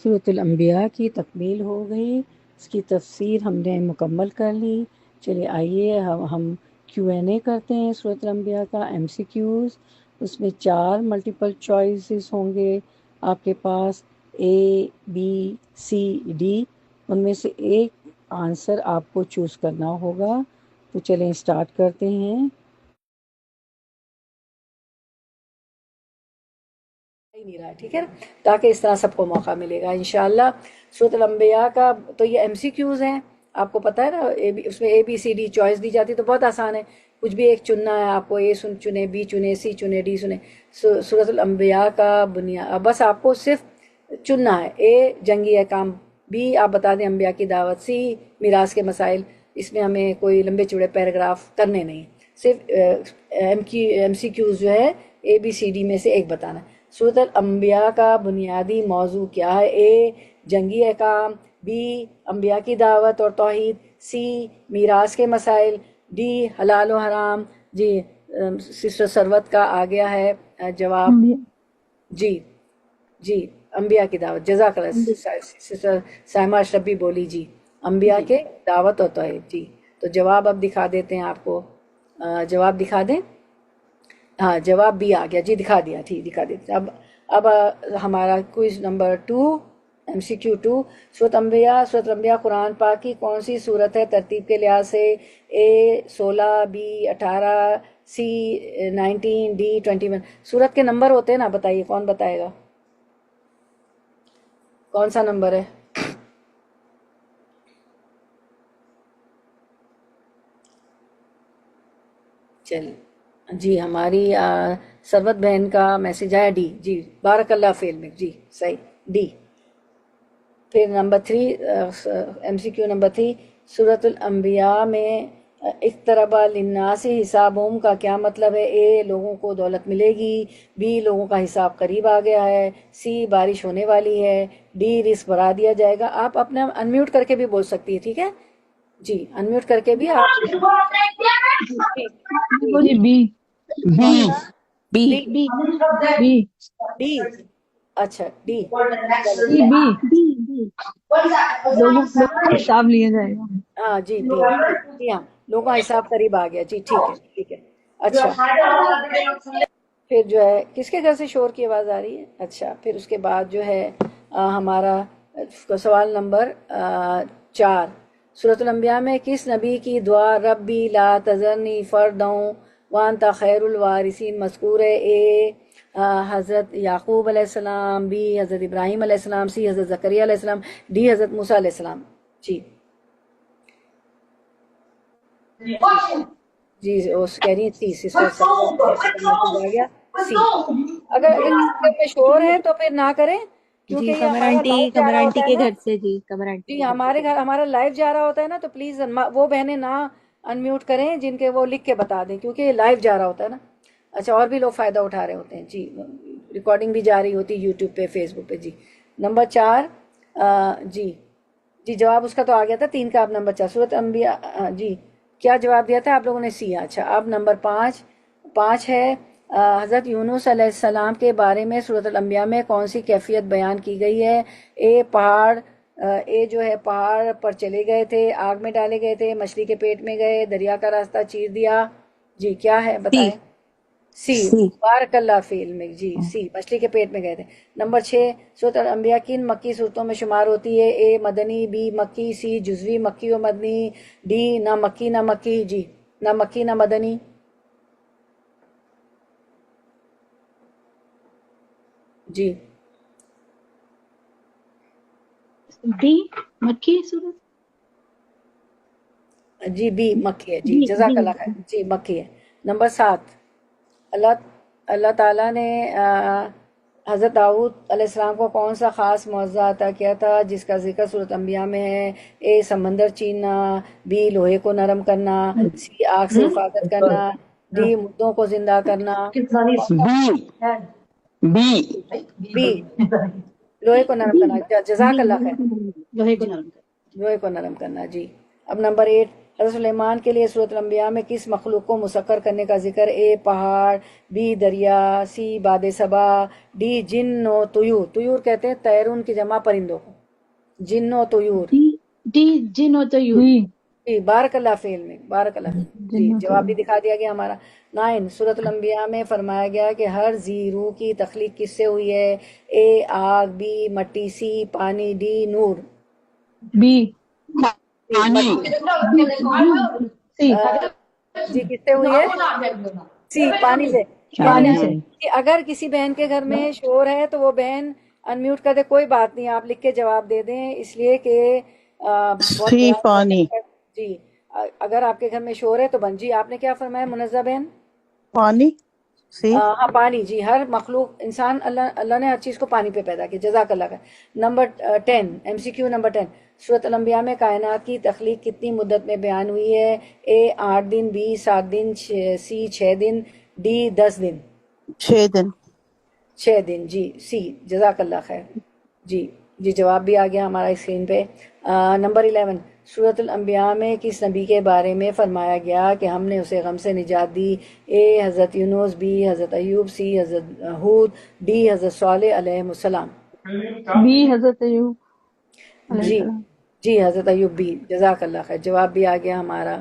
سورۃ الانبیاء کی تکمیل ہو گئی، اس کی تفسیر ہم نے مکمل کر لی۔ چلیے آئیے ہم کیو این اے کرتے ہیں سورۃ الانبیاء کا، ایم سی کیوز۔ اس میں 4 ملٹیپل چوائسز ہوں گے آپ کے پاس، اے بی سی ڈی، ان میں سے ایک آنسر آپ کو چوز کرنا ہوگا۔ تو چلیں اسٹارٹ کرتے ہیں۔ نہیں رہا ٹھیک ہے نا، تاکہ اس طرح سب کو موقع ملے گا انشاءاللہ۔ سورۃ الانبیاء کا تو یہ ایم سی کیوز ہیں، آپ کو پتہ ہے نا، اس میں اے بی سی ڈی چوائس دی جاتی، تو بہت آسان ہے، کچھ بھی ایک چننا ہے آپ کو، اے چنے، بی چنے، سی چنے، ڈی چنے۔ سورۃ الانبیاء کا بنیاد بس آپ کو صرف چننا ہے، اے جنگی احکام، بی آپ بتا دیں انبیاء کی دعوت، سی میراث کے مسائل، اس میں ہمیں کوئی لمبے چوڑے پیراگراف کرنے نہیں، صرف ایم سی کیوز جو ہے اے بی سی ڈی میں سے ایک بتانا ہے۔ سورۃ الانبیاء کا بنیادی موضوع کیا ہے؟ اے جنگی احکام، بی انبیاء کی دعوت اور توحید، سی میراث کے مسائل، ڈی حلال و حرام۔ جی سسٹر سروت کا آ گیا ہے جواب۔ جی جی انبیاء کی دعوت، جزاک اللہ سسٹر سائمہ اشرف بھی بولی جی، انبیاء کے دعوت اور توحید۔ جی تو جواب اب دکھا دیتے ہیں آپ کو، جواب دکھا دیں؟ ہاں جواب بھی آ گیا جی، دکھا دیا، ٹھیک دکھا دیتے۔ اب ہمارا کوئز نمبر 2، ایم سی کیو 2۔ سورۃ الانبیاء قرآن پاک کی کون سی سورت ہے ترتیب کے لحاظ سے؟ اے 16، بی 18، سی 19، ڈی 21۔ سورت کے نمبر ہوتے ہیں نا، بتائیے کون بتائے گا کون سا نمبر ہے؟ چل جی ہماری سروت بہن کا میسج آیا ڈی، جی بارک اللہ فی علمک، جی صحیح ڈی۔ پھر نمبر 3، ایم سی کیو نمبر 3، سورۃ الانبیاء میں اقترب للناس حسابہم کا کیا مطلب ہے؟ اے لوگوں کو دولت ملے گی، بی لوگوں کا حساب قریب آ گیا ہے، سی بارش ہونے والی ہے، ڈی رزق بڑھا دیا جائے گا۔ آپ اپنا انمیوٹ کر کے بھی بول سکتی ہے، ٹھیک ہے جی، انمیوٹ کر کے بھی آپ جی بی کون بی سا؟ بی ڈی بی ڈی اچھا ڈی، بی بی لوگوں کا حساب لیا جائے گا۔ ہاں جی بی، جی ہاں لوگوں کا حساب قریب آ گیا، جی ٹھیک ہے ٹھیک ہے۔ اچھا پھر جو ہے کس کے گھر سے شور کی آواز آ رہی ہے؟ اچھا پھر اس کے بعد جو ہے ہمارا سوال نمبر 4، سورۃ الانبیاء میں کس نبی کی دعا ربی لا تذرنی فردوں وانت خیر الوارثین مذکور ہے؟ اے حضرت یعقوب علیہ السلام، بی حضرت ابراہیم علیہ السلام، سی حضرت زکریا علیہ السلام، ڈی حضرت موسیٰ علیہ السلام۔ جی جی اس کہہ رہی تھی سسٹر میسج آ گیا سی۔ اگر کسی گھر میں شور ہے تو پھر نہ کریں، کیونکہ جی یہ ہمارا لائیو جا قمر رہا ہوتا آنٹی ہے کے نا۔ گھر سے، جی قمر آنٹی جی کے گھر ہمارے سے۔ گھر ہمارا لائیو جا رہا ہوتا ہے نا، تو پلیز وہ بہنیں نہ انمیوٹ کریں جن کے وہ لکھ کے بتا دیں، کیونکہ یہ لائیو جا رہا ہوتا ہے نا۔ اچھا اور بھی لوگ فائدہ اٹھا رہے ہوتے ہیں، جی ریکارڈنگ بھی جا رہی ہوتی ہے یوٹیوب پہ، فیس بک پہ۔ جی نمبر 4، جی جی جواب اس کا تو آ گیا تھا 3 کا، اب نمبر 4 سورۃ انبیاء، جی کیا جواب دیا تھا آپ لوگوں نے؟ سی۔ اچھا اب نمبر 5 ہے حضرت یونس علیہ السلام کے بارے میں سورۃ الانبیاء میں کون سی کیفیت بیان کی گئی ہے؟ اے پہاڑ، اے جو ہے پہاڑ پر چلے گئے تھے، آگ میں ڈالے گئے تھے، مچھلی کے پیٹ میں گئے، دریا کا راستہ چیر دیا۔ جی کیا ہے سی بتائیں؟ سی بارک اللہ فی علمک، جی سی مچھلی کے پیٹ میں گئے تھے۔ نمبر 6، سورۃ الانبیاء کن مکی صورتوں میں شمار ہوتی ہے؟ اے مدنی، بی مکی، سی جزوی مکی و مدنی، ڈی نہ مکی نہ مکی۔ جی نہ مکی نہ مدنی۔ جی ڈی مکی صورت، جی بی مکی ہے، جی جزاک اللہ خیر، جی مکی ہے۔ نمبر 7، اللہ تعالیٰ نے حضرت داؤد علیہ السلام کو کون سا خاص معجزہ عطا کیا تھا جس کا ذکر سورۃ انبیاء میں ہے؟ اے سمندر چیننا، بی لوہے کو نرم کرنا، سی آگ سے حفاظت کرنا، ڈی مردوں کو زندہ کرنا۔ بی بی لوہے کو نرم کرنا، جزاک اللہ خیر، لوہے کو جی نرم کر۔ لوہے کو نرم کرنا۔ جی اب نمبر 8، حضرت سلیمان کے لیے سورۃ الانبیاء میں کس مخلوق کو مسخر کرنے کا ذکر؟ اے پہاڑ، بی دریا، سی باد صبا، ڈی جن و طیور۔ طیور کہتے ہیں طیرون کی جمع پرندوں کو، جن و طیور۔ ڈی ڈی جن و طیور۔ جی بارک اللہ فی علم، بارک اللہ فی علم۔ جی جن و جواب بھی طیور۔ دکھا دیا گیا ہمارا۔ 9 سورۃ الانبیاء میں فرمایا گیا کہ ہر ذی روح کی تخلیق کس سے ہوئی ہے؟ اے آگ، بی مٹی، سی پانی، ڈی نور۔ بی مٹی۔ سی جی کس سے ہوئی ہے؟ سی پانی سے۔ پانی سے۔ کہ اگر کسی بہن کے گھر میں شور ہے تو وہ بہن انمیوٹ کر دے، کوئی بات نہیں، آپ لکھ کے جواب دے دیں، اس لیے کہ بہت سی برا پانی، جی اگر آپ کے گھر میں شور ہے تو بن جی آپ نے کیا فرمایا منزہ بہن؟ پانی، سی ہاں پانی، جی ہر مخلوق انسان اللہ نے ہر چیز کو پانی پہ پیدا کیا، جزاک اللہ کا۔ نمبر 10 MCQ نمبر 10 سورۃ الانبیاء میں کائنات کی تخلیق کتنی مدت میں بیان ہوئی ہے؟ اے 8 دن، be 7 then, C 6 then, D 10 دن۔ 6 دن۔ 6 دن، جی سی، جزاک اللہ خیر۔ جی جواب بھی آ گیا ہمارا اسکرین پہ۔ نمبر 11 سورۃ الانبیاء میں کس نبی کے بارے میں فرمایا گیا کہ ہم نے اسے غم سے نجات دی؟ اے حضرت یونس، بی حضرت ایوب، سی حضرت ہود، ڈی حضرت صالح علیہ السلام۔ بی حضرت ایوب علیہ جی السلام۔ حضرت ایوب، بی، جزاک اللہ خیر۔ جواب بھی آ گیا ہمارا۔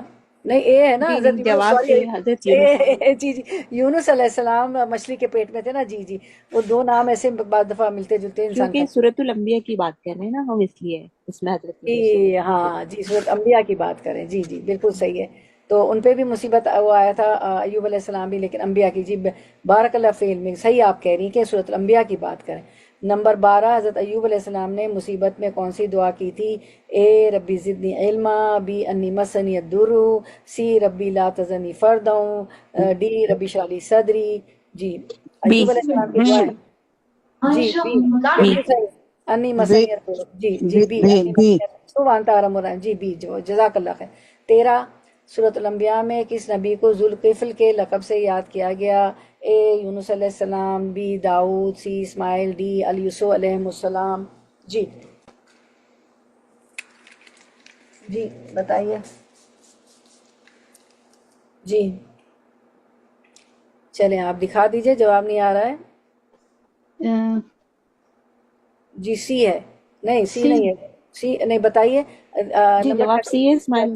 نہیں اے ہے نا حضرت یونس، جواب سوری سے حضرت یونس۔ جی یونس علیہ السلام مچھلی کے پیٹ میں تھے نا، جی وہ دو نام ایسے بعض دفعہ ملتے جلتے انسان کیونکہ کا۔ سورۃ الانبیاء کی بات کر رہے ہیں نا ہم، اس لیے اس میں حضرت یونس۔ جی ہاں، جی سورۃ انبیاء کی بات کریں، جی بالکل صحیح ہے۔ تو ان پہ بھی مصیبت وہ آیا تھا ایوب علیہ السلام بھی، لیکن انبیاء کی، جی بارک اللہ فی علم، صحیح آپ کہہ رہی ہیں کہ سورۃ الانبیاء کی بات کریں۔ نمبر 12 حضرت ایوب علیہ السلام نے مصیبت میں کون سی دعا کی تھی؟ اے ربی زدنی علما، بی انی مسنی الضر، سی ربی لا تذرنی فردا، ڈی ربی اشرح لی صدری۔ جی ایوب علیہ السلام کی دعا ہے، جی بی بالکل صحیح، انی مسنی الضر، جی بی انی مسنی الضر وانت ارحم الراحمین، جی بی، جزاک اللہ خیر۔ 13 سورۃ الانبیاء میں کس نبی کو ذوالقفل کے لقب سے یاد کیا گیا؟ اے یونس علیہ السلام، be Dawood, C Ismail, D Al Yousef علیہ السلام۔ جی بتائیے۔ جی چلیں آپ دکھا دیجئے، جواب نہیں آ رہا ہے۔ جی سی ہے، نہیں سی نہیں ہے، سی نہیں، بتائیے۔ جی نمبر جواب سی ہے اسماعیل۔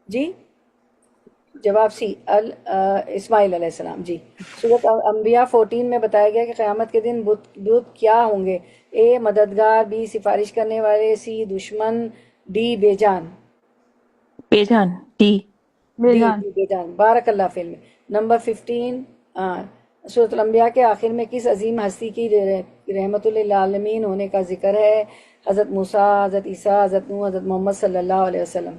جی جواب سی اسماعیل علیہ السلام۔ جی سورۃ انبیاء 14 میں بتایا گیا کہ قیامت کے دن بت کیا ہوں گے؟ اے مددگار، بی سفارش کرنے والے، سی دشمن، ڈی بے جان۔ بے جان، ڈی بے جان، بارک اللہ فی علم۔ نمبر 15 سورۃ الانبیاء کے آخر میں کس عظیم ہستی کی رحمت للعالمین ہونے کا ذکر ہے؟ حضرت موسیٰ، حضرت عیسیٰ، حضرت نوح، حضرت محمد صلی اللہ علیہ وسلم۔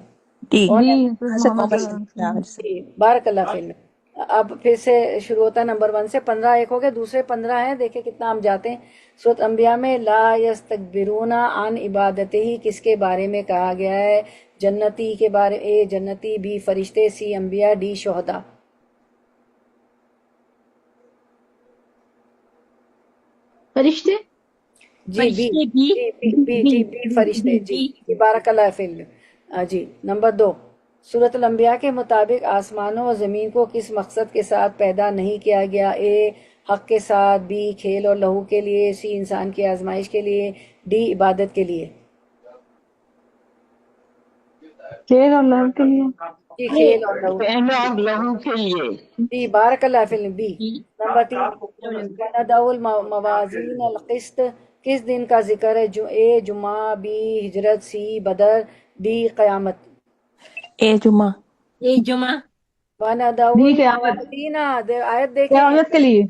ڈی کون ہے؟ حضرت محمد صلی اللہ علیہ وسلم۔ جی بارک اللہ فی علم۔ اب پھر سے شروع ہوتا ہے نمبر 1 سے، 15 ایک ہو گئے، دوسرے 15 ہیں، دیکھیں کتنا ہم جاتے ہیں۔ سورۃ انبیاء میں لا یستکبرون عن عبادتہ کس کے بارے میں کہا گیا ہے؟ جنتی کے بارے، اے جنتی، بی فرشتے، سی انبیاء، ڈی شہداء۔ فرشتے۔ جی بی فرشتے، جی بارک اللہ فی علم۔ جی نمبر 2 سورۃ الانبیاء کے مطابق آسمانوں اور زمین کو کس مقصد کے ساتھ پیدا نہیں کیا گیا؟ اے حق کے ساتھ، بی کھیل اور لہو کے لیے، سی انسان کی آزمائش کے لیے، ڈی عبادت کے لیے۔ کھیل اور لہو کے لیے۔ جی کھیل اور لہو کے لیے۔ جی بارک اللہ فی علم، بی۔ نمبر 3 وَنَضَعُ الْمَوَازِينَ الْقِسْطَ کس دن کا ذکر ہے؟ اے جمعہ، بی ہجرت، سی بدر، ڈی قیامت۔ اے جمعہ۔ وَنَضَعُ بی قیامت۔ الْمَوَازِينَ آیت دیکھیں، قیامت کے لیے۔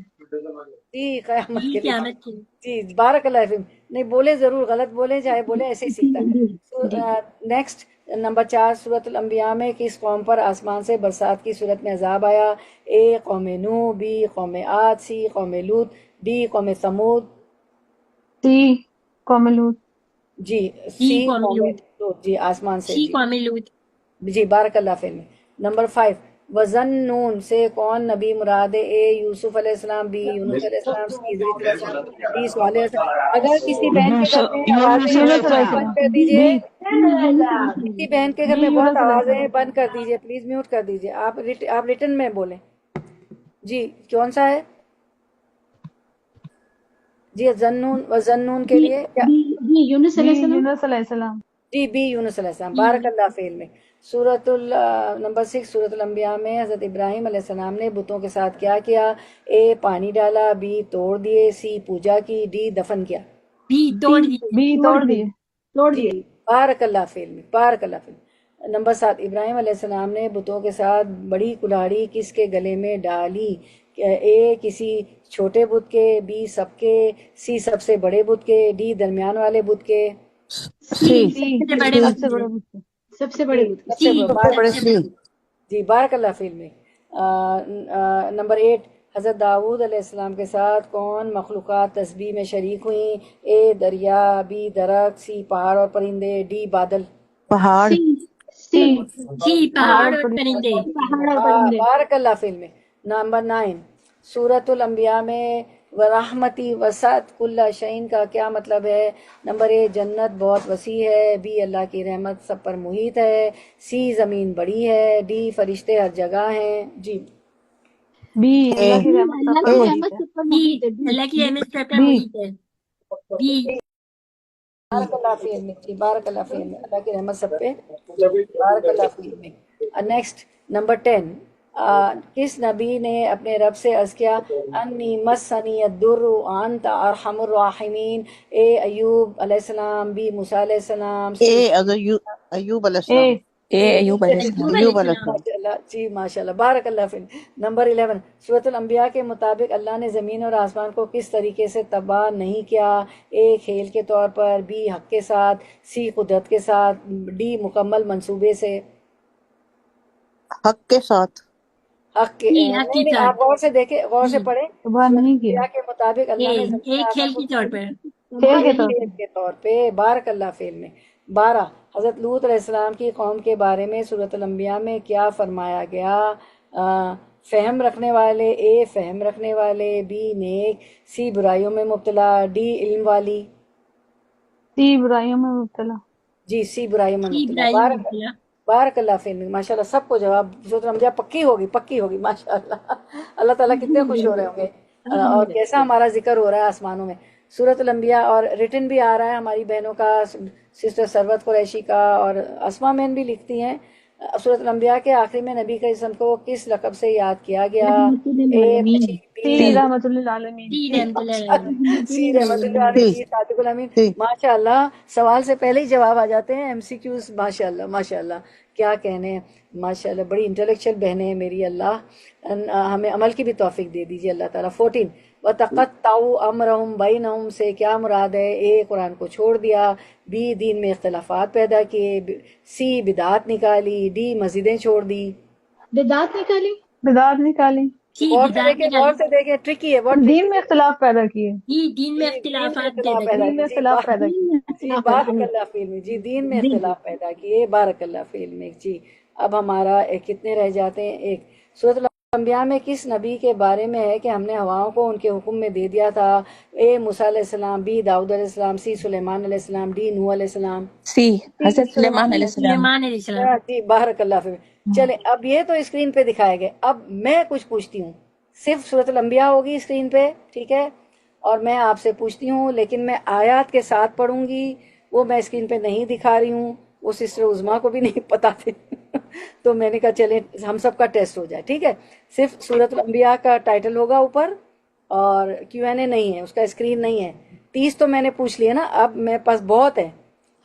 جی قیامت کے لیے، جی بارک اللہ فی علم۔ نہیں بولے ضرور، غلط بولے چاہے بولے، ایسے ہی سیکھتا ہے۔ نیکسٹ نمبر 4 سورۃ الانبیاء میں کس قوم پر آسمان سے برسات کی صورت میں عذاب آیا؟ اے قوم نوح، بی قوم عاد، سی قوم لوط، ڈی قوم ثمود۔ سی قوم لوط۔ جی سی قوم لوط، جی آسمان سے، جی بارک اللہ فی علم۔ نمبر 5 وزنون سے کون نبی مراد ہے؟ اے یوسف علیہ السلام، بی یونس علیہ السلام، سی ادریس علیہ السلام، ڈی صالح علیہ السلام۔ اگر کسی بہن کے گھر میں آوازیں یونس علیہ بند السلام. کر دیجئے، بی کسی بہن کے گھر بی میں بہت یونس علیہ آوازیں السلام. بند کر دیجئے پلیز، میوٹ کر دیجئے۔ آپ ریٹن میں بولیں جی، کون سا ہے؟ جی زنون، وزنون کے لیے کیا؟ بی یونس علیہ السلام. جی بی یونس علیہ السلام، بارک اللہ فی علم۔ نمبر 6 سورۃ الانبیاء میں حضرت ابراہیم علیہ السلام نے بتوں کے ساتھ کیا کیا؟ اے پانی ڈالا، بی توڑ دیے، سی پوجا کی، ڈی دفن کیا۔ بی توڑ دیے. جی بارک اللہ فی علم، بارک اللہ فی علم۔ نمبر 7 ابراہیم علیہ السلام نے بتوں کے ساتھ بڑی کلاڑی کس کے گلے میں ڈالی؟ اے کسی چھوٹے بت کے، بی سب کے، سی سب سے بڑے بت کے، ڈی درمیان والے بت کے۔ سی سب سے بڑے بت سے. سب سے بڑے بڑے سی جی بارک اللہ فی علم۔ نمبر 8 حضرت داؤد علیہ السلام کے ساتھ کون مخلوقات تسبیح میں شریک ہوئیں؟ اے دریا، بی درخت، سی پہاڑ اور پرندے، ڈی بادل۔ پہاڑ سی پہاڑ اور پرندے. بارک اللہ فی علم۔ نمبر 9 سورۃ الانبیاء میں ورحمتی وسعت کل شعین کا کیا مطلب ہے؟ نمبر اے جنت بہت وسیع ہے، بی اللہ کی رحمت سب پر محیط ہے، سی زمین بڑی ہے، ڈی فرشتے ہر جگہ ہیں۔ جی بی اللہ کی رحمت سب پر محیط ہے. اللہ کی رحمت سب پر محیط ہے۔ بی بارک اللہ فی علم، جی بارک اللہ فی علم، اللہ کی رحمت سب پہ، بارک اللہ فی علم۔ نیکسٹ نمبر 10 کس نبی نے اپنے رب سے عرض کیا انی مسنی الضر وانت ارحم الراحمین؟ اے ایوب علیہ السلام، بی موسیٰ علیہ السلام، سی ایوب علیہ السلام ایوب علیہ السلام۔ ایوب علیہ السلام ماشاءاللہ جی ماشاءاللہ بارک اللہ فی نمبر 11 سورۃ الانبیاء کے مطابق اللہ نے زمین اور آسمان کو کس طریقے سے تباہ نہیں کیا؟ اے کھیل کے طور پر، بی حق کے ساتھ، سی قدرت کے ساتھ، ڈی مکمل منصوبے سے۔ حق کے ساتھ حق کے نہیں آپ غور سے دیکھیں، غور سے پڑھیں۔ تباہ نہیں کیا. کے مطابق اللہ نے زمین اور آسمان ایک کھیل کو کے طور پر۔ کھیل کے طور پہ، بارک اللہ فی علم۔ 12 حضرت لوط علیہ السلام کی قوم کے بارے میں سورۃ الانبیاء میں کیا فرمایا گیا؟ فہم رکھنے والے، اے فہم رکھنے والے، بی نیک، سی برائیوں میں مبتلا، ڈی علم والی۔ سی برائیوں میں مبتلا. جی سی برائیوں میں مبتلا، بارک اللہ فی علم۔ ماشاء اللہ سب کو جواب سورۃ الانبیاء پکی ہوگی ماشاء اللہ۔ اللہ تعالیٰ کتنے خوش ہو رہے ہوں گے، اور کیسا ہمارا ذکر ہو رہا ہے آسمانوں میں۔ سورۃ الانبیاء اور ریٹن بھی آ رہا ہے ہماری بہنوں کا، سسٹر ثروت قریشی کا، اور اسما مین بھی لکھتی ہیں۔ سورۃ الانبیاء کے آخری میں نبی کے اسم کو کس لقب سے یاد کیا گیا؟ سی رحمت للعالمین. سی رحمت اللہ علیہ، سی صادق الامین۔ ماشاء اللہ سوال سے پہلے ہی جواب آ جاتے ہیں، ایم سی کیوز، ماشاء اللہ ماشاء اللہ کیا کہنے، ماشاء اللہ بڑی انٹلیکچوئل بہنیں ہیں میری، اللہ ہمیں عمل کی بھی توفیق دے دیجیے اللہ تعالیٰ۔ 14 وَتَقَطَّعُوا أَمْرَهُمْ بَيْنَهُمْ سے کیا مراد ہے؟ اے قرآن کو چھوڑ دیا، بی دین میں اختلافات پیدا کیے، سی بدعات نکالی، ڈی مسجدیں چھوڑ دی۔ بدعات نکالی. غور سے دیکھیں ٹرکی ہے بہت، دین میں اختلاف پیدا کیے. دین میں اختلافات دین میں اختلاف پیدا کیے. جی بارک اللہ فی علم، جی دین میں اختلاف پیدا کیے، بارک اللہ فی علم۔ جی اب ہمارا کتنے رہ جاتے ہیں؟ ایک سورۃ الانبیاء میں کس نبی کے بارے میں ہے کہ ہم نے ہواؤں کو ان کے حکم میں دے دیا تھا؟ اے موسیٰ علیہ السلام، بی داؤد علیہ السلام، سی سلیمان علیہ السلام، ڈی نوح علیہ السلام۔ سی حضرت سلیمان علیہ السلام۔ جی بارک اللہ فی چلیں اب یہ تو اسکرین پہ دکھائے گئے، اب میں کچھ پوچھتی ہوں، صرف سورۃ الانبیاء ہوگی اسکرین پہ، ٹھیک ہے؟ اور میں آپ سے پوچھتی ہوں، لیکن میں آیات کے ساتھ پڑھوں گی، وہ میں اسکرین پہ نہیں دکھا رہی ہوں، وہ سسٹر عظمیٰ کو بھی نہیں پتا تھے تو میں نے کہا چلیں ہم سب کا ٹیسٹ ہو جائے، ٹھیک ہے؟ صرف سورۃ الانبیاء کا ٹائٹل ہوگا اوپر، اور کیو این اے نہیں ہے، اس کا اسکرین نہیں ہے۔ 30 تو میں نے پوچھ لیا نا، اب میرے پاس بہت ہے،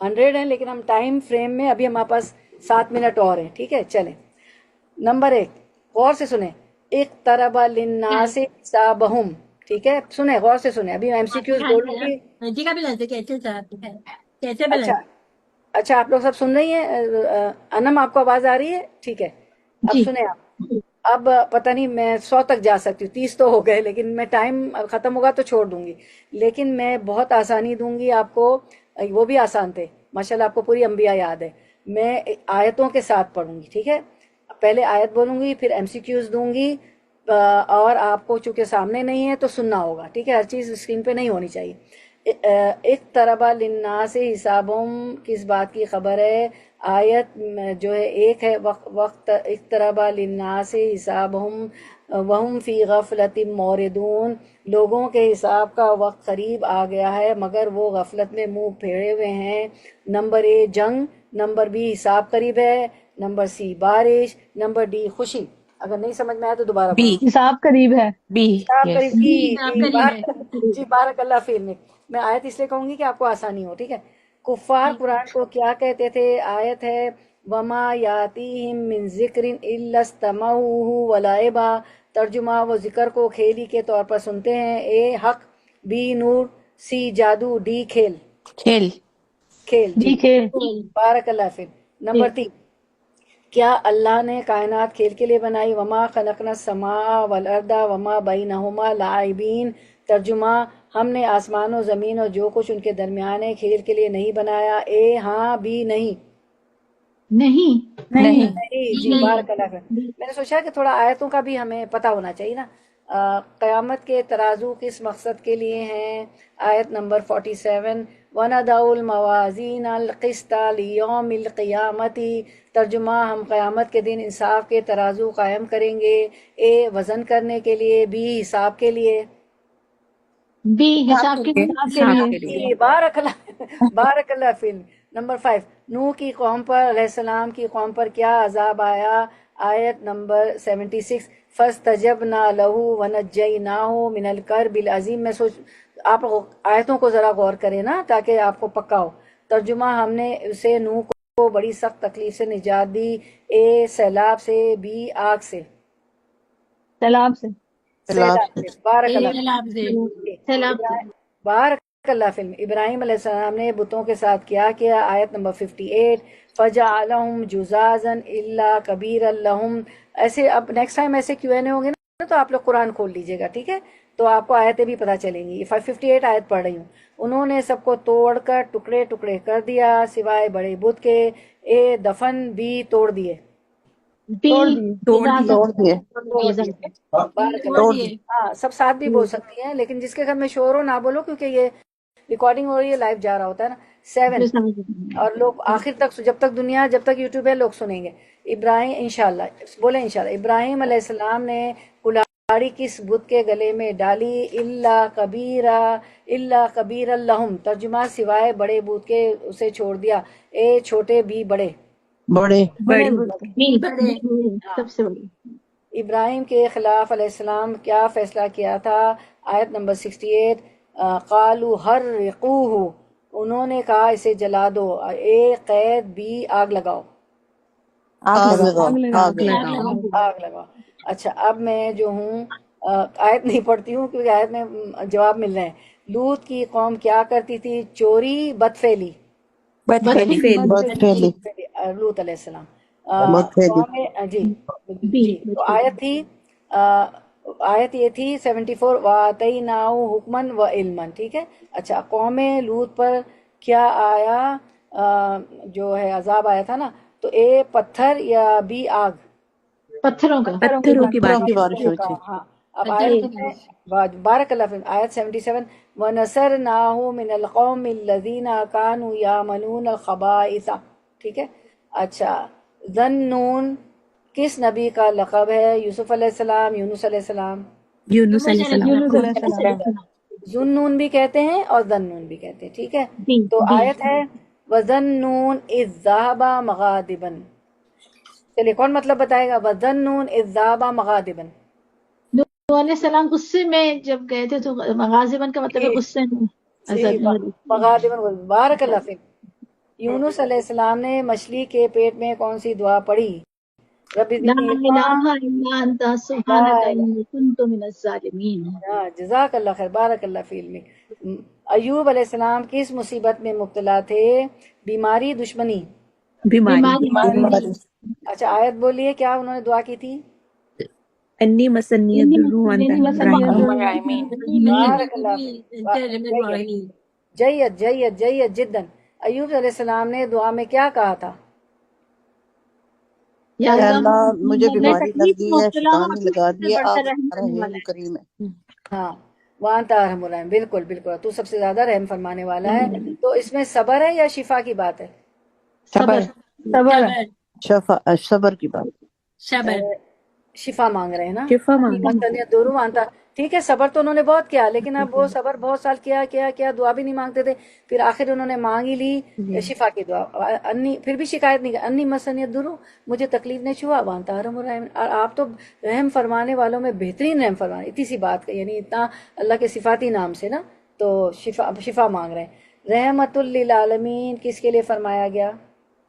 100 ہیں، لیکن ہم ٹائم فریم میں ابھی ہمارے پاس 7 منٹ اور ہیں، ٹھیک ہے؟ چلیں نمبر 1 غور سے سنیں، اقترب للناس حسابہم، ٹھیک ہے؟ سنیں غور سے سنیں، ابھی ایم سی کیوز بولوں گی۔ اچھا آپ لوگ سب سن رہی ہیں؟ انم آپ کو آواز آ رہی ہے؟ ٹھیک ہے، اب سنیں آپ، اب پتہ نہیں میں 100 تک جا سکتی ہوں، 30 تو ہو گئے، لیکن میں ٹائم ختم ہوگا تو چھوڑ دوں گی، لیکن میں بہت آسانی دوں گی آپ کو، وہ بھی آسان تھے ماشاءاللہ، آپ کو پوری انبیاء یاد ہے، میں آیتوں کے ساتھ پڑھوں گی، ٹھیک ہے؟ پہلے آیت بولوں گی پھر MCQs دوں گی، اور آپ کو چونکہ سامنے نہیں ہے تو سننا ہوگا، ٹھیک ہے، ہر چیز اسکرین پہ نہیں ہونی چاہیے۔ اقترب للناس حسابهم کس بات کی خبر ہے؟ آیت جو ہے ایک ہے وقت اقترب للناس حسابهم وهم فی غفلت موردون، لوگوں کے حساب کا وقت قریب آ گیا ہے مگر وہ غفلت میں منہ پھیرے ہوئے ہیں۔ نمبر اے جنگ، نمبر بی حساب قریب ہے، نمبر سی بارش، نمبر ڈی خوشی۔ اگر نہیں سمجھ میں آیا تو دوبارہ بی پڑھو۔ حساب قریب ہے۔ بی حساب یس قریب جی بارک اللہ فی علمک۔ میں آیت اس لیے کہوں گی کہ آپ کو آسانی ہو، ٹھیک ہے۔ کفار قرآن کو کیا کہتے تھے؟ آیت ہے وما یاتیہم من ذکر الا استمعوہ ولعبا، ترجمہ وہ ذکر کو کھیلی کے طور پر سنتے ہیں، اے حق، بی نور، سی جادو، ڈی کھیل کھیل کھیل جی جی کھیل۔ بارک اللہ فی۔ نمبر 3، کیا اللہ نے کائنات کھیل کے لیے بنائی؟ وما خلقنا السماء والارض وما بینہما لاعبین، ترجمہ ہم نے آسمان و زمین اور جو کچھ ان کے درمیان ہے کھیل کے لیے نہیں بنایا، اے ہاں، بی نہیں نہیں نہیں جی بارک اللہ خیر۔ میں نے سوچا کہ تھوڑا آیتوں کا بھی ہمیں پتہ ہونا چاہیے نا۔ قیامت کے ترازو کس مقصد کے لیے ہیں؟ آیت نمبر 47، وَنَضَعُ الْمَوَازِينَ الْقِسْطَ لِيَوْمِ الْقِيَامَةِ، ترجمہ ہم قیامت کے دن انصاف کے ترازو قائم کریں گے، اے وزن کرنے کے لیے، بی حساب کے لیے بی حساب کے حساب کے لیے جی بارک اللہ فیلم۔ نمبر 5، نوح کی قوم پر علیہ السلام کی قوم پر کیا عذاب آیا؟ آیت نمبر 76، فَاسْتَجَبْنَا لَهُ وَنَجَّيْنَاهُ مِنَ الْكَرْبِ الْعَظِيمِ۔ میں سوچ آپ آیتوں کو ذرا غور کریں نا تاکہ آپ کو پکا ہو۔ ترجمہ ہم نے اسے نوح کو بڑی سخت تکلیف سے نجات دی، اے سیلاب سے، بی آگ سے سیلاب سے۔ سیلاب سے بارک اللہ سیلاب سے۔ بارک اللہ فلم۔ ابراہیم علیہ السلام نے بتوں کے ساتھ کیا کیا؟ آیت نمبر 58، فَجَعَلَهُمْ جُزَازًا إِلَّا كَبِيرًا لَهُمْ۔ ایسے اب نیکسٹ ٹائم ایسے Q&A ہوں گے نا تو آپ لوگ قرآن کھول لیجئے گا، ٹھیک ہے، تو آپ کو آیتیں بھی پتہ چلیں گی۔ 58 آیت پڑھ رہی ہوں۔ انہوں نے سب کو توڑ کر ٹکڑے ٹکڑے کر دیا سوائے بڑے بت کے، اے دفن، بھی توڑ دیے بی توڑ دیے توڑ دیے بارک اللہ۔ توڑ دیے ہاں سب ساتھ بھی بول سکتی ہیں لیکن جس کے گھر میں شور ہو نہ بولو کیونکہ یہ ریکارڈنگ ہو رہی ہے، لائیو جا رہا ہوتا ہے نا۔ 7، اور لوگ آخر تک جب تک یوٹیوب ہے لوگ سنیں گے۔ ابراہیم انشاءاللہ بولیں انشاءاللہ۔ ابراہیم علیہ السلام نے کلاڑی کس بت کے گلے میں ڈالی؟ اللہ کبیر لہم، ترجمہ سوائے بڑے بت کے اسے چھوڑ دیا، اے چھوٹے بھی بڑے بڑے بڑے سب سے بڑی۔ ابراہیم کے خلاف علیہ السلام کیا فیصلہ کیا تھا؟ آیت نمبر 68، قالوا حرقوہ، انہوں نے کہا اسے جلا دو، اے قید، بی آگ لگاؤ آگ لگاؤ آگ لگاؤ آگ لگاؤ۔ اچھا اب میں جو ہوں آیت نہیں پڑھتی ہوں کیونکہ آیت میں جواب مل رہے ہیں۔ لوط کی قوم کیا کرتی تھی؟ چوری، بدفعلی بدفعلی بدفعلی لوط علیہ السلام۔ بدفعلی قوم جی تو آیت تھی آیت یہ تھی 74، وَآتَيْنَاهُ حُکْمًا وَعِلْمًا، ٹھیک ہے۔ اچھا قوم لوط پر کیا آیا جو ہے عذاب آیا تھا نا، تو اے پتھر یا بی آگ؟ پتھروں کا۔ پتھروں کی پتھروں کی بارش بارش ہوئی تھی۔ ہاں اب آیت بارک اللہ فیکم۔ آیت 77، وَنَصَرْنَاهُ مِنَ الْقَوْمِ الَّذِينَ كَانُوا يَعْمَلُونَ الْخَبَائِثَ، ٹھیک ہے۔ اچھا ذَنُّونَ کس نبی کا لقب ہے؟ یوسف علیہ السلام، یونس علیہ السلام؟ یونس علیہ السلام ذُنُّون بھی کہتے ہیں اور ذنون بھی کہتے ہیں، ٹھیک ہے۔ تو آیت ہے وَذَنُّونَ إِذْ ذَهَبَ مَغَاضِبًا، چلیے کون مطلب بتائے گا؟ وَذَنُّونَ إِذْ ذَهَبَ مَغَاضِبًا۔ نوح علیہ السلام غصے میں جب گئے تھے تو مغازباً کا مطلب ہے غصے میں۔ مغاضبًا، بارک اللہ فیک۔ یونس علیہ السلام نے مچھلی کے پیٹ میں کون سی دعا پڑھی؟ رب لا زدنی الہ الا انت سبحانک انی کنت من الظالمین۔ جزاک اللہ خیر، بارک اللہ فی علمک۔ ایوب علیہ السلام کس مصیبت میں مبتلا تھے؟ بیماری، دشمنی؟ بیماری اچھا آیت بولیے کیا انہوں نے دعا کی تھی؟ انی مسنی الضر وانت الراحمین بارک اللہ فیک، جید جدا۔ ایوب علیہ السلام نے دعا میں کیا کہا تھا؟ یا اے اللہ اللہ مجھے میں بیماری لگ تکلیف گئی میں ہے، مبتلا ہوں شیطان اور نے تو لگا سب دی سے ہے، بڑھ آپ کر رحم کرنے رحیم والا ہے۔ کریم ہے۔ ہاں وانت ارحم الراحمین، بالکل بالکل، تو سب سے زیادہ رحم فرمانے والا ہے۔ تو اس میں صبر ہے یا شفا کی بات ہے؟ صبر صبر صبر کی بات۔ صبر شفا مانگ رہے ہیں نا، شفا مانگ مسنیت دورو مانتا، ٹھیک ہے۔ صبر تو انہوں نے بہت کیا، لیکن اب وہ صبر بہت سال کیا دعا بھی نہیں مانگتے تھے، پھر آخر انہوں نے مانگ ہی لی شفا کی دعا، انی پھر بھی شکایت نہیں کی، انی مسنیت دورو، مجھے تکلیف نہیں چھوا، وانتا ارحم الراحمین، اور آپ تو رحم فرمانے والوں میں بہترین رحم فرمانے، اتنی سی بات کا یعنی اتنا اللہ کے صفاتی نام سے نا، تو شفا مانگ رہے ہیں۔ رحمت للعالمین کس کے لیے فرمایا گیا؟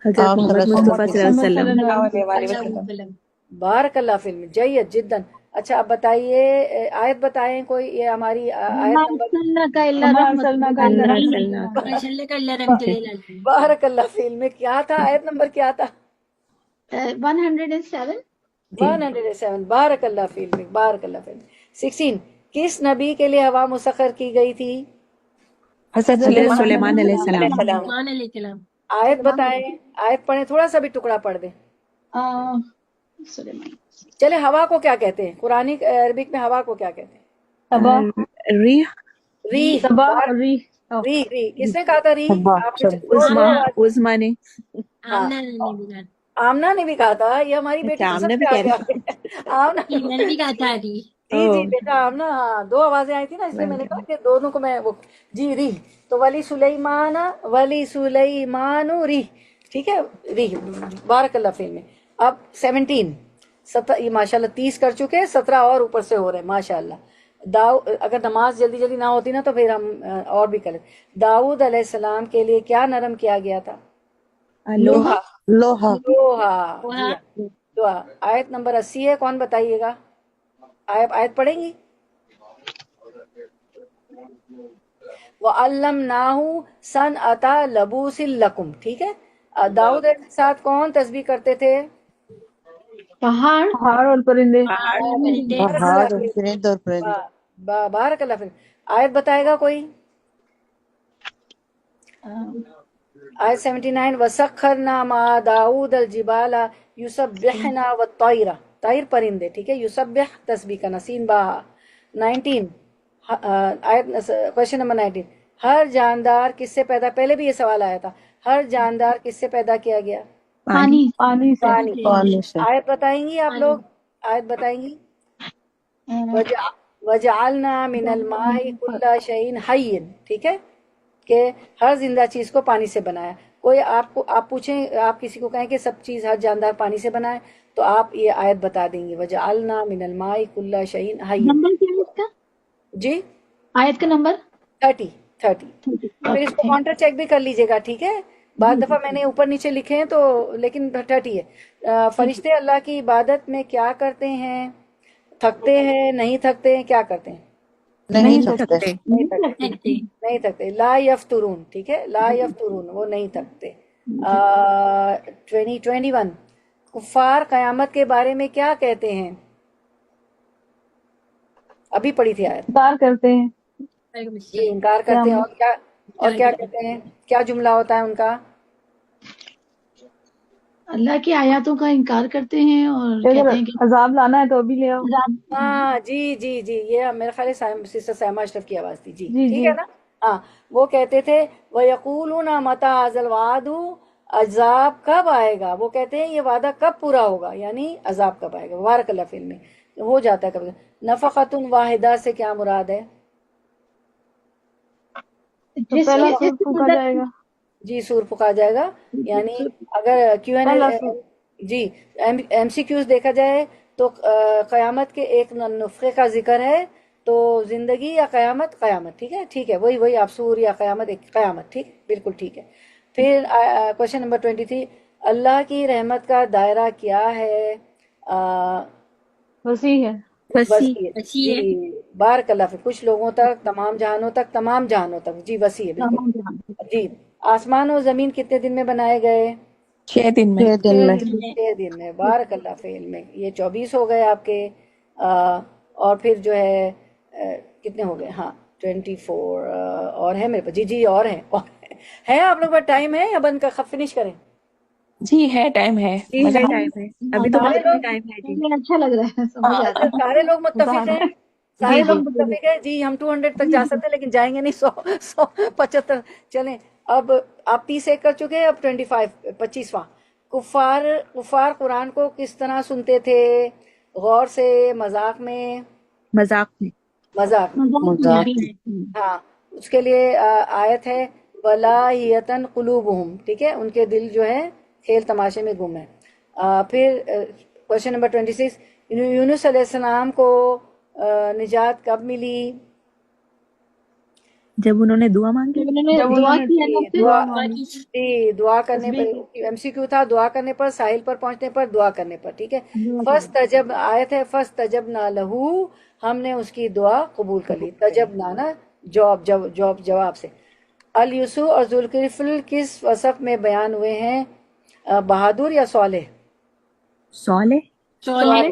حضرت آپ محمد صلی اللہ مصطفیٰ علیہ صلی اللہ علیہ وسلم۔ صلی اللہ علیہ وسلم۔ بارک اللہ فی الم، جید جدن۔ اچھا اب بتائیے، آیت بتائیں کوئی، یہ ہماری آیت وما نمبر، ارسلناک الا رحمۃ انا للعالمین۔ ارسلناک ماشاء کا اللہ رحمت للعالمین۔ بارک اللہ فی الم، کیا تھا آیت نمبر کیا تھا؟ 107 107، بارک اللہ فی الم، بارک اللہ فی الم۔ 16، کس نبی کے لیے ہوا مسخر کی گئی تھی؟ حضرت سلیمان علیہ السلام۔ سلیمان علیہ السلام۔ آیت بتائیں، آیت پڑھیں، تھوڑا سا بھی ٹکڑا پڑھ دیں۔ سلیمان چلے ہوا کو کیا کہتے ہیں؟ قرآنی عربک میں ہوا کو کیا کہتے ہیں؟ ریح، ریح، ریح ریح، کس نے کہا تھا ریح؟ صبا آپ نے صبا عظما، آواز، عظما نے۔ آمنہ نے بھی کہا، آمنہ نے بھی کہا تھا، یہ ہماری بیٹی اچھا تو آمنہ سب بھی سے کہہ آگے رہی آگے آمنہ، میں نے بھی کہا تھا ابھی۔ جی بیٹا آمنہ، ہاں دو آوازیں آئی تھی نا، اس لیے میں نے کہا کہ دونوں کو میں وہ، جی ریح، تو ولی سلیمان ریح، ٹھیک ہے، ریح، بارک اللہ فی میں۔ اب 17، یہ ماشاء اللہ 30 کر چکے، 17 اور اوپر سے ہو رہے ہیں ماشاء اللہ۔ اگر نماز جلدی جلدی نہ ہوتی نا تو پھر ہم اور بھی کر لیتے۔ داؤد علیہ السلام کے لیے کیا نرم کیا گیا تھا؟ لوہا۔ لوہا۔ لوہا، جی ہاں، لوہا۔ آیت نمبر 80 ہے، کون بتائیے گا؟ آیت پڑھیں گی؟ وَعَلَّمْنَاهُ صَنْعَةَ لَبُوسٍ لَكُمْ، ٹھیک ہے۔ داؤد کے ساتھ کون تسبیح کرتے تھے؟ پہاڑ اور پرندے۔ پرندے۔ پہاڑ اور پرند اور پرند۔ بارک اللہ فیک۔ آیت بتائے گا کوئی؟ آیت 79، وَسَخَّرْنَا مَعَ دَاوُودَ الْجِبَالَ يُسَبِّحْنَا وَالطَّيْرَ، طیر پرندے، ٹھیک ہے، یسبح تسبیح کا نسین با۔ 19، آیت کوشچن نمبر 19، ہر جاندار کس سے پیدا، پہلے بھی یہ سوال آیا تھا، ہر جاندار کس سے پیدا کیا گیا؟ پانی پانی۔ پانی سے۔ آیت بتائیں گی آپ لوگ؟ آیت بتائیں گی؟ وَجَعَلْنَا مِنَ الْمَاءِ كُلَّ شَيْءٍ حَيٍّ، ٹھیک ہے، کہ ہر زندہ چیز کو پانی سے بنایا۔ کوئی آپ پوچھیں، آپ کسی کو کہیں کہ سب چیز ہر جاندار پانی سے بنائے، تو آپ یہ آیت بتا دیں گے، وَجَعَلْنَا مِنَ الْمَاءِ كُلَّ شَيْءٍ حَيٍّ۔ نمبر کیا ہے اس کا؟ جی آیت کا نمبر 30۔ پھر اس کو کاؤنٹر چیک بھی کر لیجئے گا، ٹھیک ہے، بعض دفعہ میں نے اوپر نیچے لکھے ہیں تو، لیکن 30 ہے۔ فرشتے اللہ کی عبادت میں کیا کرتے ہیں؟ تھکتے ہیں، نہیں تھکتے ہیں، کیا کرتے ہیں؟ نہیں تھکتے۔ تھکتے۔ نہیں تھکتے، لا یفترون، ٹھیک ہے، لا یفترون، وہ نہیں تھکتے۔ 21، کفار قیامت کے بارے میں کیا کہتے ہیں؟ ابھی پڑھی تھی آیت، انکار کرتے ہیں۔ جی انکار کرتے ہیں، اور کیا کہتے ہیں؟ کیا جملہ ہوتا ہے ان کا؟ اللہ کی آیاتوں کا انکار کرتے ہیں اور کہتے ہیں کہ عذاب لانا ہے تو ابھی لے آؤ۔ ہاں جی جی جی، یہ میرے خیال ہے سسٹر سیما اشرف کی آواز تھی، جی ٹھیک ہے نا۔ ہاں وہ کہتے تھے وَيَقُولُونَ مَتَىٰ هَٰذَا الْوَعْدُ، عذاب کب آئے گا، وہ کہتے ہیں یہ وعدہ کب پورا ہوگا، یعنی عذاب کب آئے گا۔ بارک اللہ فی الم، ہو جاتا ہے کبھی۔ نفقۃ واحدہ سے کیا مراد ہے؟ جی سور پھونکا جائے گا، یعنی اگر جی ایم سی کیوز دیکھا جائے تو قیامت کے ایک نفخے کا ذکر ہے، تو زندگی یا قیامت؟ قیامت، ٹھیک ہے، وہی آپ سور یا قیامت، ایک قیامت، ٹھیک، بالکل ٹھیک ہے۔ پھر کوشچن نمبر 23، اللہ کی رحمت کا دائرہ کیا ہے؟ وسیع ہے۔ وسیع ہے، جی بارک اللہ فیک، کچھ لوگوں تک، تمام جہانوں تک، تمام جہانوں تک، جی وسیع ہے بالکل۔ جی آسمان اور زمین کتنے دن میں بنائے گئے؟ 6 دن میں۔ 6 دن میں۔ 6 دن میں، بارک اللہ فی علم میں۔ یہ 24 ہو گئے آپ کے، اور پھر جو ہے کتنے ہو گئے؟ ہاں 24 اور ہے میرے پاس، جی اور ہیں، ہے آپ لوگ پر ٹائم ہے یا بند کر فنش کریں؟ جی ہے ٹائم ہے جی مگر ہے ٹائم ہے ابھی تو سارے مغرب میں لوگ ٹائم ہے جی ہمیں اچھا لگ رہا ہے، سمجھ آ رہا اچھا سارے لوگ متفق ہیں، سارے جی لوگ جی متفق ہیں جی ہم 200 تک جا سکتے ہیں لیکن جائیں گے نہیں 175 چلیں اب آپ 30 ایک کر چکے ہیں اب 25واں کفار قرآن کو کس طرح سنتے تھے غور سے مذاق میں مذاق میں مذاق میں مذاق میں مذاق بھی ہاں اس کے لیے آیت ہے وَلَاهِيَةً قُلُوبُهُمْ ٹھیک ہے ان کے دل جو ہے کھیل تماشے میں گم ہے پھر کوشچن نمبر 26 یونس علیہ السلام کو نجات کب ملی جب انہوں نے دعا مانگی جب انہوں نے دعا کی ہے نا پھر دعا باقی جی دعا کرنے تسبیح پر کی، ایم سی کیو تھا دعا کرنے پر ساحل پر پہنچنے پر دعا کرنے پر ٹھیک ہے دعا کی۔ فسٹ تجب آیت ہے فسٹ تجب نہ لہو ہم نے اس کی دعا قبول کر لی تجب نہ جواب سے الیسو اور ذوالکفل کس وصف میں بیان ہوئے ہیں بہادر یا صالح صالح صالح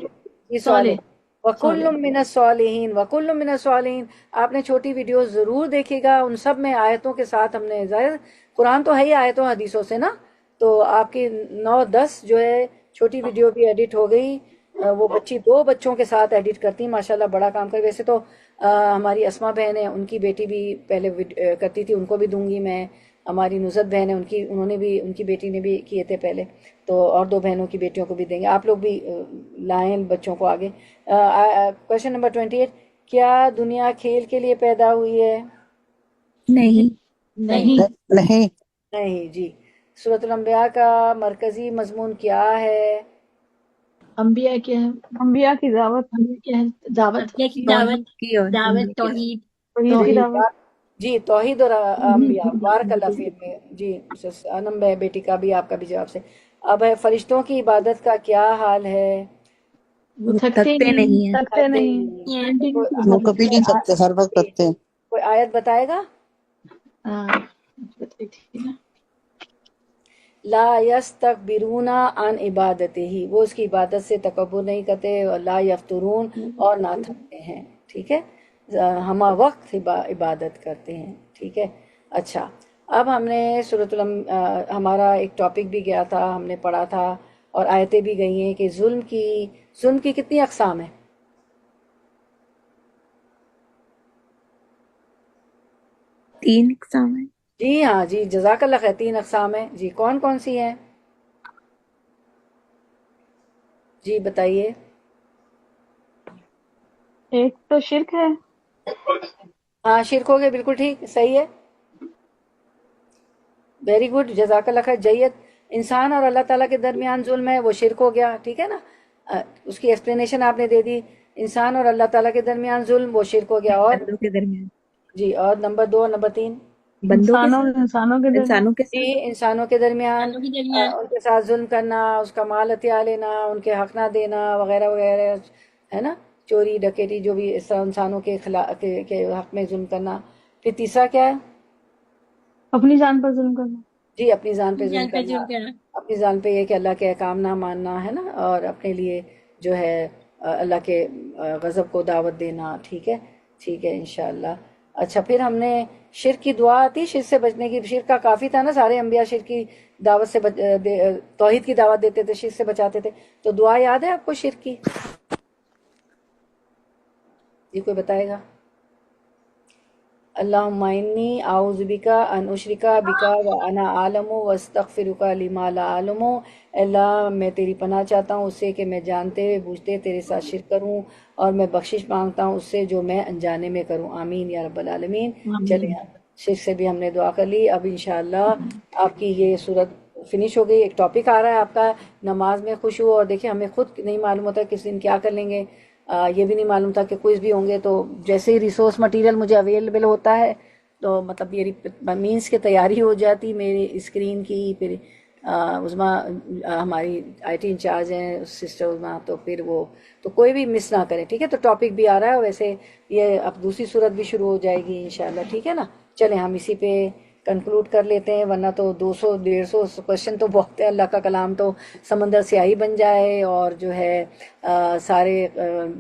یہ صالح صالح وکل من الصالحین وکل من الصالحین آپ نے چھوٹی ویڈیو ضرور دیکھے گا ان سب میں آیتوں کے ساتھ ہم نے ظاہر قرآن تو ہے ہی آیتوں حدیثوں سے نا تو آپ کی 9-10 جو ہے چھوٹی ویڈیو بھی ایڈٹ ہو گئی وہ بچی 2 بچوں کے ساتھ ایڈٹ کرتی ہیں ماشاءاللہ بڑا کام کر ویسے تو ہماری اسما بہن ہے ان کی بیٹی بھی پہلے کرتی تھی ان کو بھی دوں گی میں ہماری نصرت بہن ہے انہوں نے بھی ان کی بیٹی نے بھی کیے تھے پہلے تو اور 2 بہنوں کی بیٹیوں کو بھی دیں گے آپ لوگ بھی لائیں بچوں کو آگے کوشچن نمبر 28 کیا دنیا کھیل کے لیے پیدا ہوئی ہے نہیں نہیں نہیں نہیں جی سورۃ الانبیاء کا مرکزی مضمون کیا ہے انبیاء کیا ہے، انبیاء کی دعوت، انبیاء کیا ہے، دعوت ابیا کی توحید کی اور دعوت توحید توحید کی توحید دعوت. جی توحید اور انبیاء بارک اللہ فیک میں جی انم بیٹی کا بھی آپ کا بھی جواب سے اب ہے فرشتوں کی عبادت کا کیا حال ہے وہ وہ تھکتے تھکتے نہیں، نہیں ہیں تھکتے نہیں. کنٹینیو وہ کبھی نہیں تھکتے ہر وقت تھکتے ہیں کوئی آیت بتائے گا بتائی تھی نا، لا یستکبرون عن عبادتہ ہی وہ اس کی عبادت سے تکبر نہیں کرتے لا یفترون اور نہ تھکتے ہیں ٹھیک ہے ہمہ وقت عبادت کرتے ہیں ٹھیک ہے اچھا اب ہم نے ہمارا ایک ٹاپک بھی گیا تھا ہم نے پڑھا تھا اور آیتیں بھی گئی ہیں کہ ظلم کی کتنی اقسام ہیں 3 اقسام ہیں جی ہاں جی جزاک اللہ خیر 3 اقسام ہیں جی کون کون سی ہیں جی بتائیے ایک تو شرک ہے، ہاں شرک ہو گئے بالکل ٹھیک صحیح ہے ویری گڈ جزاک اللہ خیر جید انسان اور اللہ تعالیٰ کے درمیان ظلم ہے وہ شرک ہو گیا ٹھیک ہے نا اس کی ایکسپلینیشن آپ نے دے دی انسان اور اللہ تعالیٰ کے درمیان ظلم وہ شرک ہو گیا اور بندوں کے درمیان جی اور نمبر 2 اور نمبر 3 بندوں کے انسانوں کے درمیان، انسانوں کے جی ساتھ انسانوں کے درمیان انسانوں کے درمیان ان کے ساتھ ظلم کرنا اس کا مال ہتھیار لینا ان کے حق نہ دینا وغیرہ وغیرہ ہے نا چوری ڈکیتی جو بھی اس طرح انسانوں کے کے حق میں ظلم کرنا پھر تیسرا کیا ہے اپنی جان پر ظلم کرنا. جی اپنی جان پہ ظلم جان پہ کرنا ظلم کرنا اپنی جان پہ یہ کہ اللہ کے احکام نہ ماننا ہے نا اور اپنے لیے جو ہے اللہ کے غضب کو دعوت دینا ٹھیک ہے انشاءاللہ اچھا پھر ہم نے شرک کی دعا آتی شرک سے بچنے کی شرک کا کافی تھا نا سارے انبیاء شرک کی دعوت سے توحید کی دعوت دیتے تھے شرک سے بچاتے تھے تو دعا یاد ہے آپ کو شرک کی جی کوئی بتائے گا اللہم انی اعوذ بکا ان اشرکا بکا وانا عالم واستغفرک لما لا اعلم اللہ میں تیری پناہ چاہتا ہوں اس سے کہ میں جانتے ہوئے بوجھتے تیرے ساتھ شرک کروں اور میں بخشش مانگتا ہوں اس سے جو میں انجانے میں کروں آمین یا رب العالمین چلیں شرک سے بھی ہم نے دعا کر لی اب انشاءاللہ آپ کی یہ صورت فنش ہو گئی ایک ٹاپک آ رہا ہے آپ کا نماز میں خوش ہو اور دیکھیں ہمیں خود نہیں معلوم ہوتا کس دن کیا کر لیں گے یہ بھی نہیں معلوم تھا کہ کوئز بھی ہوں گے تو جیسے ہی ریسورس مٹیریل مجھے اویلیبل ہوتا ہے تو مطلب میری مینس کی تیاری ہو جاتی میری اسکرین کی پھر عظما ہماری آئی ٹی انچارج ہیں سسٹر عظما تو پھر وہ تو کوئی بھی مس نہ کرے ٹھیک ہے تو ٹاپک بھی آ رہا ہے ویسے یہ اب دوسری صورت بھی شروع ہو جائے گی انشاءاللہ ٹھیک ہے نا چلیں ہم اسی پہ کنکلوڈ کر لیتے ہیں ورنہ تو 200-150 کوشچن تو بہت ہے اللہ کا کلام تو سمندر سیاہی بن جائے اور جو ہے سارے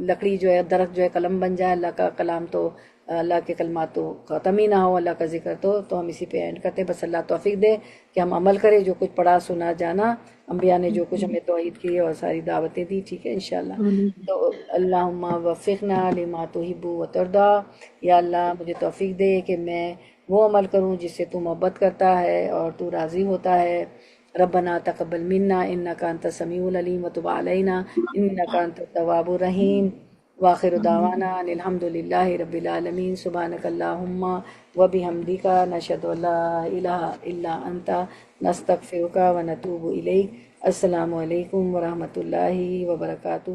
لکڑی جو ہے درخت جو ہے قلم بن جائے اللہ کا کلام تو اللہ کے کلمات تو ختم ہی نہ ہو اللہ کا ذکر تو ہم اسی پہ اینڈ کرتے ہیں. بس اللہ توفیق دے کہ ہم عمل کریں جو کچھ پڑھا سنا جانا انبیاء نے جو کچھ ہمیں توحید کی اور ساری دعوتیں دی. ٹھیک ہے انشاءاللہ. تو اللہم وفقنا لما تحب و ترضا. یا اللہ مجھے توفیق دے کہ میں وہ عمل کروں جس سے تو محبت کرتا ہے اور تو راضی ہوتا ہے. ربنا تقبل منا انک انت السمیع العلیم وتب علینا انک انت التواب الرحیم. وآخر دعوانا ان الحمد للہ رب العالمین. سبحانک اللہم وبحمدک نشہد ان لا الہ الا انت نستغفرک ونتوب الیک. السلام علیکم ورحمۃ اللہ وبرکاتہ.